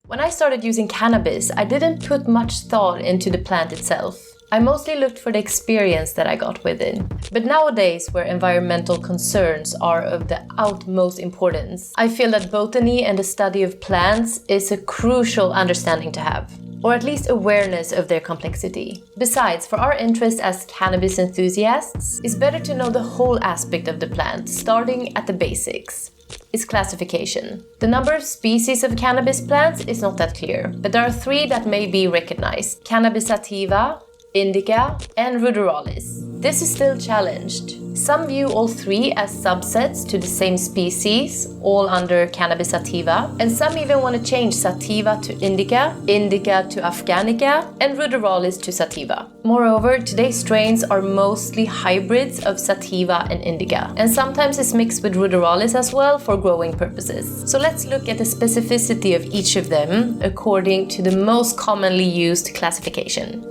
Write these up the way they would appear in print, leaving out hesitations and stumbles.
When I started using cannabis, I didn't put much thought into the plant itself. I mostly looked for the experience that I got with it. But nowadays, where environmental concerns are of the utmost importance, I feel that botany and the study of plants is a crucial understanding to have, or at least awareness of their complexity. Besides, for our interest as cannabis enthusiasts, it's better to know the whole aspect of the plant, starting at the basics. Its classification. The number of species of cannabis plants is not that clear, but there are 3 that may be recognized: Cannabis sativa, Indica, and ruderalis. This is still challenged. Some view all 3 as subsets to the same species, all under Cannabis sativa, and some even want to change sativa to Indica, Indica to Afghanica, and ruderalis to sativa. Moreover, today's strains are mostly hybrids of sativa and Indica, and sometimes it's mixed with ruderalis as well for growing purposes. So let's look at the specificity of each of them according to the most commonly used classification.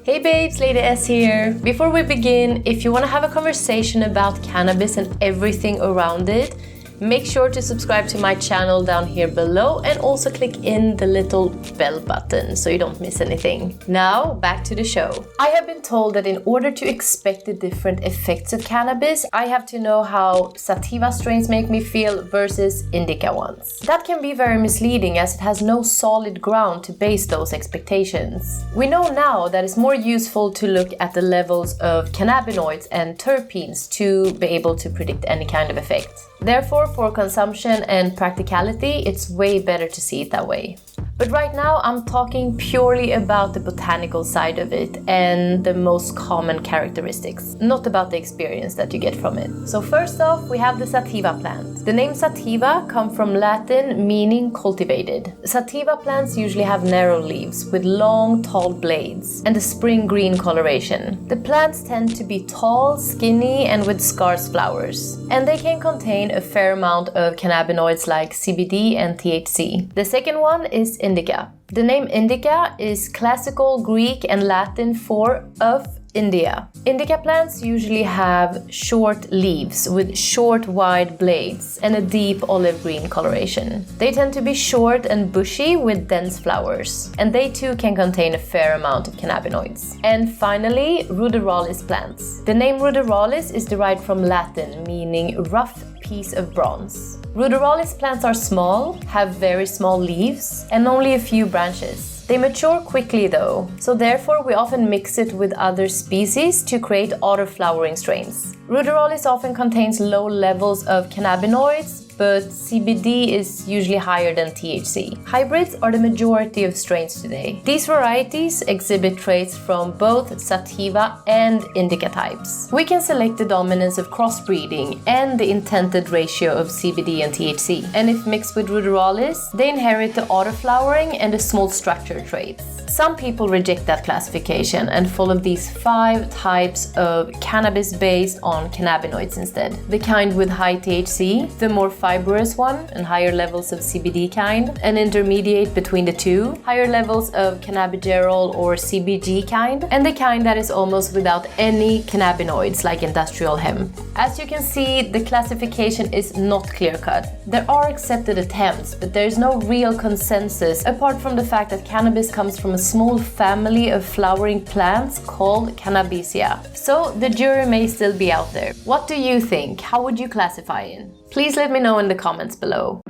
Hey babes, Lady S here. Before we begin, if you want to have a conversation about cannabis and everything around it, make sure to subscribe to my channel down here below and also click in the little bell button so you don't miss anything. Now, back to the show. I have been told that in order to expect the different effects of cannabis, I have to know how sativa strains make me feel versus indica ones. That can be very misleading as it has no solid ground to base those expectations. We know now that it's more useful to look at the levels of cannabinoids and terpenes to be able to predict any kind of effect. Therefore, for consumption and practicality, it's way better to see it that way. But right now, I'm talking purely about the botanical side of it and the most common characteristics, not about the experience that you get from it. So first off, we have the sativa plant. The name sativa comes from Latin meaning cultivated. Sativa plants usually have narrow leaves with long, tall blades and a spring green coloration. The plants tend to be tall, skinny, and with scarce flowers. And they can contain a fair amount of cannabinoids like CBD and THC. The second one is Indica. The name Indica is classical Greek and Latin for of India. Indica plants usually have short leaves with short wide blades and a deep olive green coloration. They tend to be short and bushy with dense flowers, and they too can contain a fair amount of cannabinoids. And finally, ruderalis plants. The name ruderalis is derived from Latin meaning rough piece of bronze. Ruderalis plants are small, have very small leaves, and only a few branches. They mature quickly though, so therefore we often mix it with other species to create auto-flowering strains. Ruderalis often contains low levels of cannabinoids, but CBD is usually higher than THC. Hybrids are the majority of strains today. These varieties exhibit traits from both sativa and indica types. We can select the dominance of crossbreeding and the intended ratio of CBD and THC. And if mixed with ruderalis, they inherit the autoflowering and the small structure traits. Some people reject that classification and follow these 5 types of cannabis based on cannabinoids instead. The kind with high THC, the more fibrous one and higher levels of CBD kind, an intermediate between the two, higher levels of cannabigerol or CBG kind, and the kind that is almost without any cannabinoids like industrial hemp. As you can see, the classification is not clear-cut. There are accepted attempts, but there is no real consensus apart from the fact that cannabis comes from a small family of flowering plants called Cannabicia. So the jury may still be out there. What do you think? How would you classify it? Please let me know in the comments below.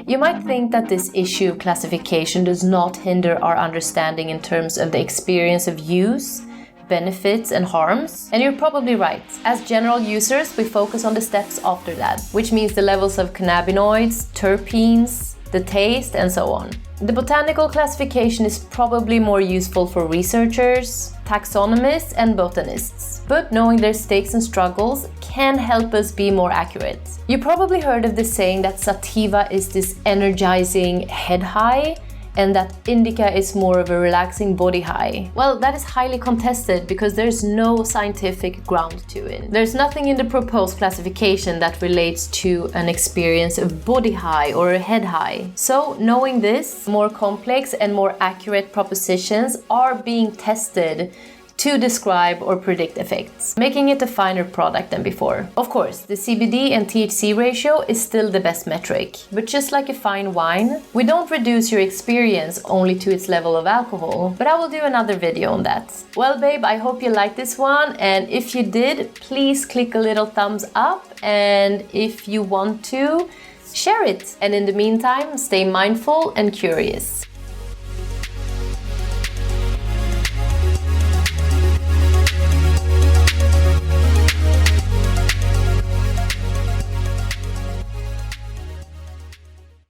You might think that this issue of classification does not hinder our understanding in terms of the experience of use, benefits and harms, and you're probably right. As general users, we focus on the steps after that, which means the levels of cannabinoids, terpenes, the taste, and so on. The botanical classification is probably more useful for researchers, taxonomists, and botanists, but knowing their stakes and struggles can help us be more accurate. You probably heard of the saying that sativa is this energizing head high and that Indica is more of a relaxing body high. Well, that is highly contested because there's no scientific ground to it. There's nothing in the proposed classification that relates to an experience of body high or a head high. So knowing this, more complex and more accurate propositions are being tested to describe or predict effects, making it a finer product than before. Of course, the CBD and THC ratio is still the best metric, but just like a fine wine, we don't reduce your experience only to its level of alcohol, but I will do another video on that. Well, babe, I hope you liked this one, and if you did, please click a little thumbs up, and if you want to, share it. And in the meantime, stay mindful and curious.